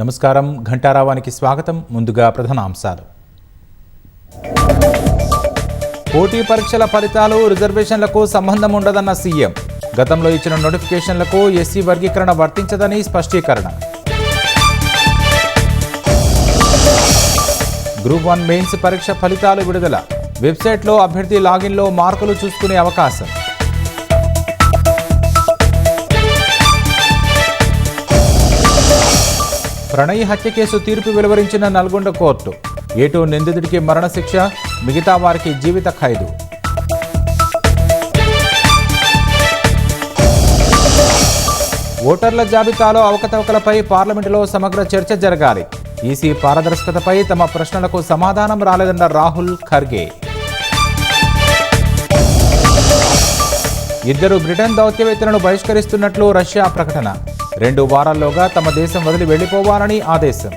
నమస్కారం ఘంటారావానికి స్వాగతం. ముందుగా ప్రధానాంశాలు. పోటీ పరీక్షల ఫలితాలు రిజర్వేషన్లకు సంబంధం ఉండదన్న సీఎం. గతంలో ఇచ్చిన నోటిఫికేషన్లకు ఎస్సీ వర్గీకరణ వర్తించదని స్పష్టీకరణ. గ్రూప్ 1 మెయిన్స్ పరీక్ష ఫలితాలు విడుదల. వెబ్సైట్లో అభ్యర్థి లాగిన్లో మార్కులు చూసుకునే అవకాశం. ప్రణయ్ హత్య కేసు తీర్పు వెలువరించిన నల్గొండ కోర్టు. ఏటూ నిందితుడికి మరణశిక్ష, మిగతా వారికి జీవిత ఖైదు. ఓటర్ల జాబితాలో అవకతవకలపై పార్లమెంటులో సమగ్ర చర్చ జరగాలి. ఈసీ పారదర్శకతపై తమ ప్రశ్నలకు సమాధానం రాలేదన్న రాహుల్ ఖర్గే. ఇద్దరు బ్రిటన్ దౌత్యవేత్తలను బహిష్కరిస్తున్నట్లు రష్యా ప్రకటన. 2 వారాల్లోగా తమ దేశం వదిలి వెళ్లిపోవాలని ఆదేశం.